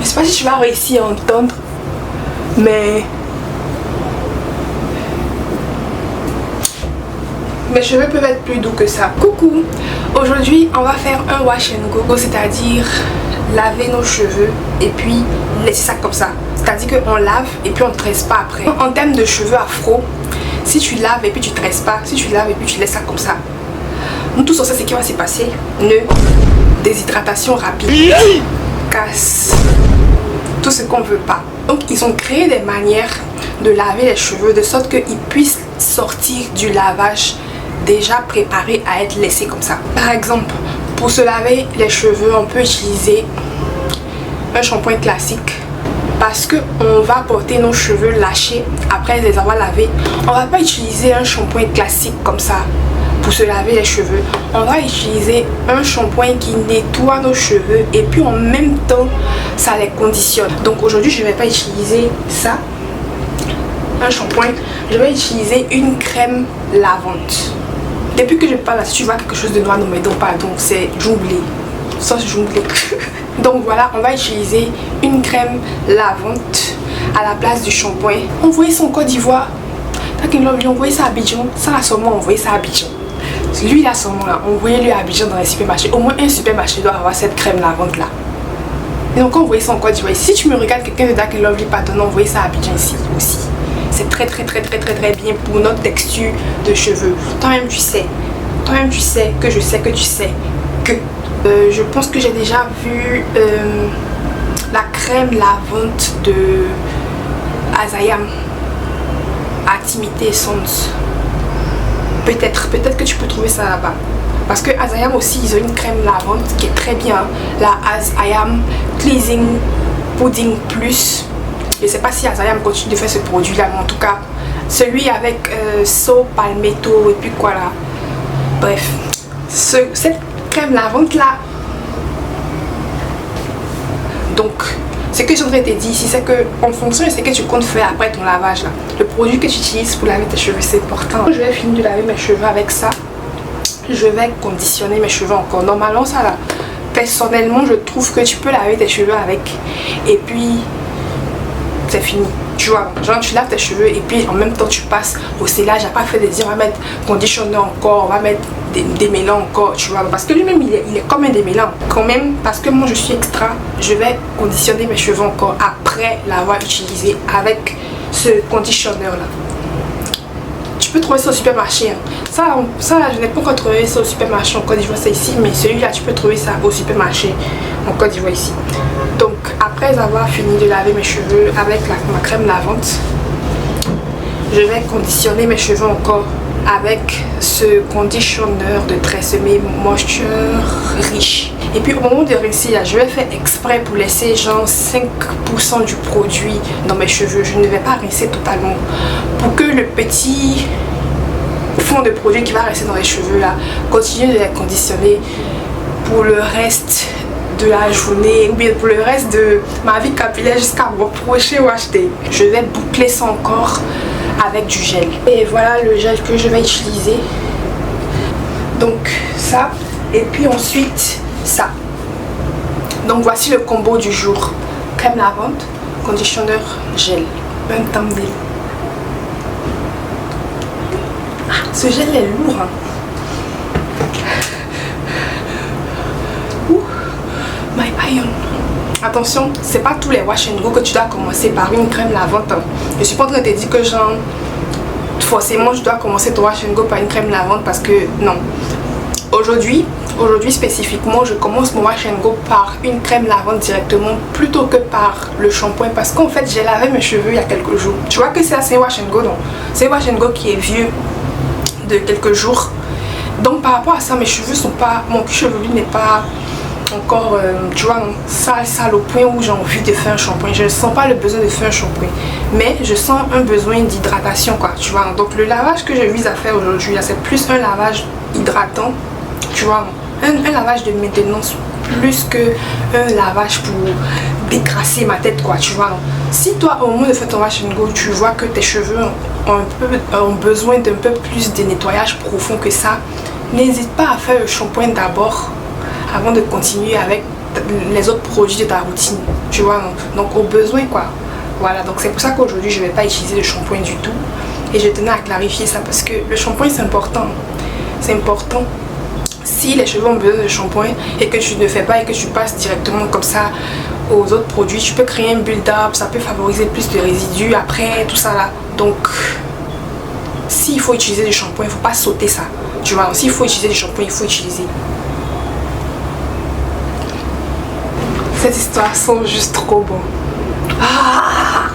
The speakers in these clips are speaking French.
Je sais pas si tu vas réussir à entendre, mais mes cheveux peuvent être plus doux que ça. Coucou! Aujourd'hui, on va faire un wash and go, c'est-à-dire laver nos cheveux et puis laisser ça comme ça. C'est-à-dire qu'on lave et puis on ne tresse pas après. En termes de cheveux afro, si tu laves et puis tu ne tresses pas, si tu laves et puis tu laisses ça comme ça, nous tous on sait ce qui va se passer. Déshydratation rapide, casse, tout ce qu'on veut pas. Donc ils ont créé des manières de laver les cheveux de sorte qu'ils puissent sortir du lavage déjà préparé à être laissé comme ça. Par exemple, pour se laver les cheveux, on peut utiliser un shampoing classique parce que on va porter nos cheveux lâchés après les avoir lavés. On va pas utiliser un shampoing classique comme ça pour se laver les cheveux. On va utiliser un shampoing qui nettoie nos cheveux et puis en même temps ça les conditionne. Donc aujourd'hui je vais pas utiliser ça, un shampoing, je vais utiliser une crème lavante. Depuis que je parle là, si tu vois quelque chose de noir dans mes dents, pardon, c'est Junglé, sauce Junglé. Donc voilà, on va utiliser une crème lavante à la place du shampoing. Envoyez ça en Côte d'Ivoire. Envoyez ça à Abidjan. Ça là seulement, envoyez ça à Abidjan. Lui là seulement là, envoyez-lui à Abidjan dans les supermarchés. Au moins un supermarché doit avoir cette crème lavante là. Et donc envoyez ça en Côte d'Ivoire. Si tu me regardes quelqu'un de Dark & Lovely Pattern, envoyez ça à Abidjan ici aussi. C'est très bien pour notre texture de cheveux. Toi-même tu sais que je sais que tu sais que je pense que j'ai déjà vu la crème lavante de Azayam à Timité Essence. Peut-être que tu peux trouver ça là-bas. Parce que Azayam aussi, ils ont une crème lavante qui est très bien. La Azayam Cleansing Pudding Plus. Je sais pas si Azayam continue de faire ce produit là, mais en tout cas, celui avec So Palmetto et puis quoi là. Bref, cette crème lavante là. Donc, ce que j'aimerais te dire ici, c'est que en fonction de ce que tu comptes faire après ton lavage là, le produit que tu utilises pour laver tes cheveux, c'est important. Je vais finir de laver mes cheveux avec ça. Je vais conditionner mes cheveux encore. Normalement, ça là, personnellement, je trouve que tu peux laver tes cheveux avec. Et puis, c'est fini. Tu vois, genre tu laves tes cheveux et puis en même temps tu passes au scellage. Il n'y a pas fait de dire on va mettre conditionner encore, on va mettre des démêlants encore, tu vois. Parce que lui-même il est comme un démêlant. Quand même, parce que moi je suis extra, je vais conditionner mes cheveux encore après l'avoir utilisé avec ce conditionneur là. Tu peux trouver ça au supermarché. Hein. Ça là, je n'ai pas encore trouvé ça au supermarché en Côte d'Ivoire, c'est ici, mais celui-là, tu peux trouver ça au supermarché en Côte d'Ivoire ici. Donc, après avoir fini de laver mes cheveux avec ma crème lavante, je vais conditionner mes cheveux encore avec ce conditionneur de Tresemme Moisture riche. Et puis au moment de rincer là, je vais faire exprès pour laisser genre 5% du produit dans mes cheveux. Je ne vais pas rincer totalement pour que le petit fond de produit qui va rester dans les cheveux là continue de les conditionner pour le reste de la journée ou bien pour le reste de ma vie capillaire jusqu'à mon prochain wash day. Je vais boucler ça encore avec du gel. Et voilà le gel que je vais utiliser. Donc ça, et puis ensuite ça. Donc voici le combo du jour. Crème lavante, conditionneur, gel. Un thumbnail. Ah, ce gel est lourd. Hein. Ouh, my iron. Attention, c'est pas tous les wash and go que tu dois commencer par une crème lavante. Hein. Je suis pas en train de te dire que genre forcément je dois commencer ton wash and go par une crème lavante parce que non. Aujourd'hui spécifiquement, je commence mon wash and go par une crème lavante directement plutôt que par le shampoing parce qu'en fait j'ai lavé mes cheveux il y a quelques jours. Tu vois que c'est un wash and go, non? C'est un wash and go qui est vieux de quelques jours. Donc par rapport à ça, mes cheveux sont pas, mon cuir chevelu n'est pas encore, tu vois, sale au point où j'ai envie de faire un shampoing. Je ne sens pas le besoin de faire un shampoing, mais je sens un besoin d'hydratation quoi, tu vois. Donc le lavage que je vise à faire aujourd'hui là, c'est plus un lavage hydratant, tu vois, un lavage de maintenance plus que un lavage pour décrasser ma tête quoi, tu vois. Si toi au moment de faire ton wash and go, tu vois que tes cheveux ont besoin d'un peu plus de nettoyage profond que ça, n'hésite pas à faire le shampoing d'abord avant de continuer avec les autres produits de ta routine, tu vois, non? Donc au besoin quoi. Voilà, donc c'est pour ça qu'aujourd'hui je vais pas utiliser de shampoing du tout. Et je tenais à clarifier ça parce que le shampoing c'est important. C'est important. Si les cheveux ont besoin de shampoing et que tu ne fais pas et que tu passes directement comme ça aux autres produits, tu peux créer un build-up, ça peut favoriser plus de résidus après, tout ça là. Donc, s'il faut utiliser du shampoing, il ne faut pas sauter ça. Tu vois, s'il faut utiliser du shampoing, il faut utiliser. Cette histoire sent juste trop bon. Ah!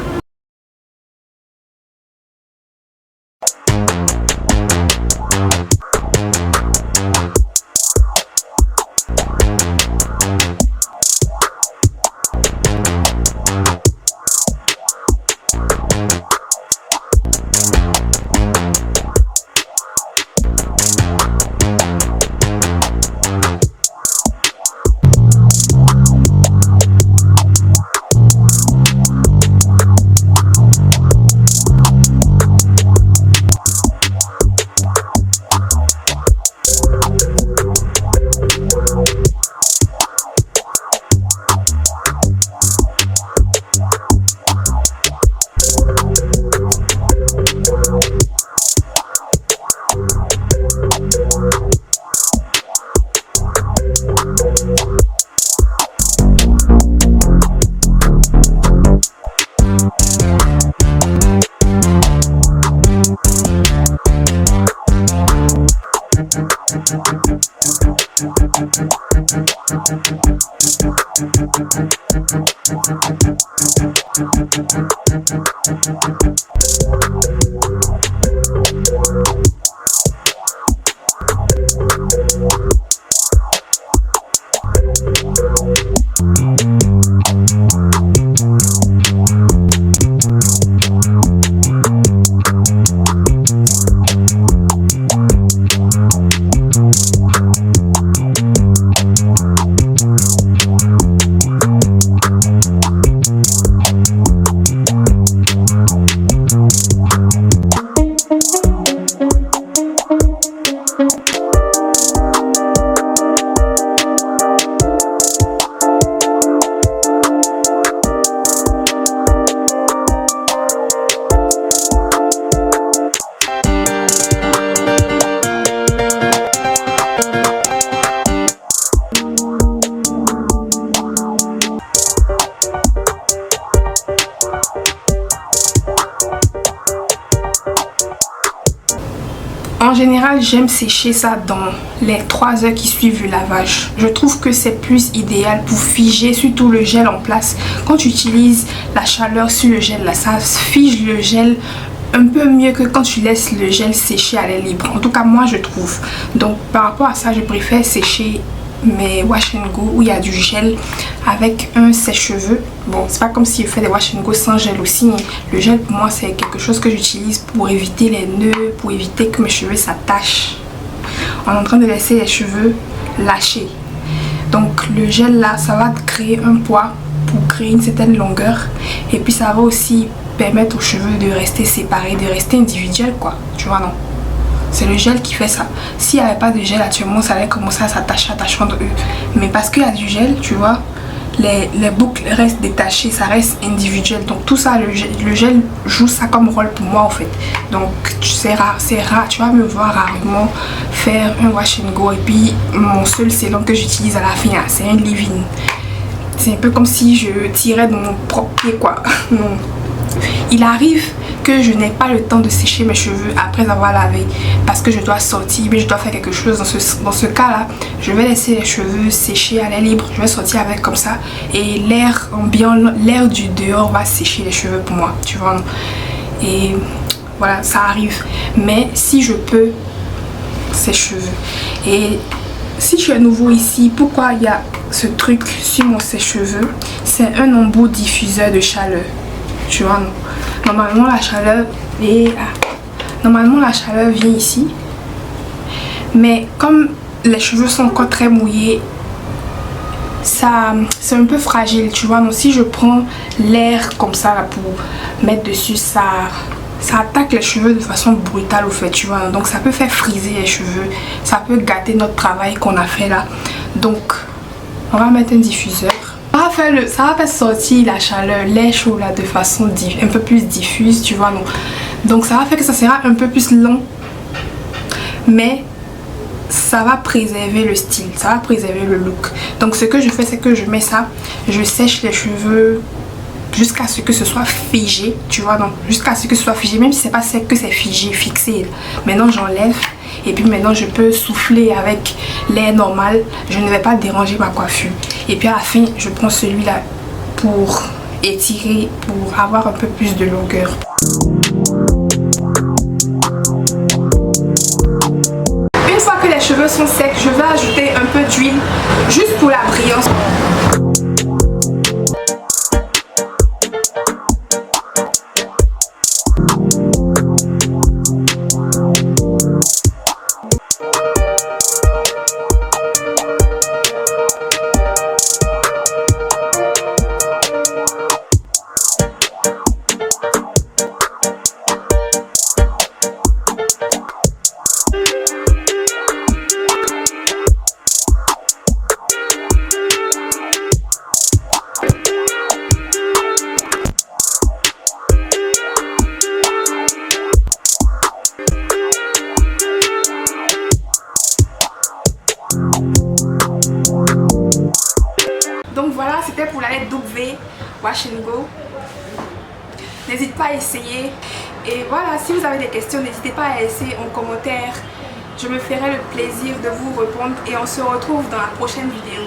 En général, j'aime sécher ça dans les 3 heures qui suivent le lavage. Je trouve que c'est plus idéal pour figer surtout le gel en place. Quand tu utilises la chaleur sur le gel, là, ça fige le gel un peu mieux que quand tu laisses le gel sécher à l'air libre. En tout cas, moi, je trouve. Donc, par rapport à ça, je préfère sécher mes wash and go où il y a du gel avec un sèche-cheveux. Bon, c'est pas comme si je fais des wash and go sans gel aussi. Le gel pour moi c'est quelque chose que j'utilise pour éviter les nœuds, pour éviter que mes cheveux s'attachent en train de laisser les cheveux lâcher. Donc le gel là, ça va créer un poids pour créer une certaine longueur et puis ça va aussi permettre aux cheveux de rester séparés, de rester individuels quoi, tu vois non? C'est le gel qui fait ça. S'il n'y avait pas de gel actuellement, ça allait commencer à s'attacher entre eux. Mais parce qu'il y a du gel, tu vois, les boucles restent détachées, ça reste individuel. Donc tout ça, le gel joue ça comme rôle pour moi en fait. Donc c'est rare, tu vas me voir rarement faire un wash and go. Et puis mon seul sérum que j'utilise à la fin, c'est un leave-in. C'est un peu comme si je tirais de mon propre pied quoi. Non. Il arrive que je n'ai pas le temps de sécher mes cheveux après avoir lavé parce que je dois sortir, mais je dois faire quelque chose. Dans ce cas là, je vais laisser les cheveux sécher à l'air libre. Je vais sortir avec comme ça et l'air ambiant, l'air du dehors va sécher les cheveux pour moi, tu vois. Et voilà, ça arrive. Mais si je peux, sèche-cheveux. Et si tu es nouveau ici, pourquoi il y a ce truc sur mon sèche-cheveux? C'est un embout diffuseur de chaleur. Tu vois, normalement la chaleur vient ici, mais comme les cheveux sont encore très mouillés, ça c'est un peu fragile, tu vois. Donc si je prends l'air comme ça là, pour mettre dessus, ça attaque les cheveux de façon brutale au fait, tu vois. Donc ça peut faire friser les cheveux, ça peut gâter notre travail qu'on a fait là. Donc On va mettre un diffuseur. Ça va faire sortir la chaleur, l'air chaud là de façon un peu plus diffuse, tu vois, non. Donc ça va faire que ça sera un peu plus long, mais ça va préserver le style, ça va préserver le look. Donc ce que je fais, c'est que je mets ça, je sèche les cheveux jusqu'à ce que ce soit figé, tu vois, donc jusqu'à ce que ce soit figé, même si c'est pas sec que c'est figé, fixé. Maintenant j'enlève et puis maintenant je peux souffler avec l'air normal, je ne vais pas déranger ma coiffure. Et puis à la fin je prends celui-là pour étirer, pour avoir un peu plus de longueur. Une fois que les cheveux sont secs, je vais ajouter un peu d'huile juste pour la brillance. Donc voilà, c'était pour la lettre W Wash and Go. N'hésite pas à essayer. Et voilà, si vous avez des questions, n'hésitez pas à laisser en commentaire. Je me ferai le plaisir de vous répondre et on se retrouve dans la prochaine vidéo.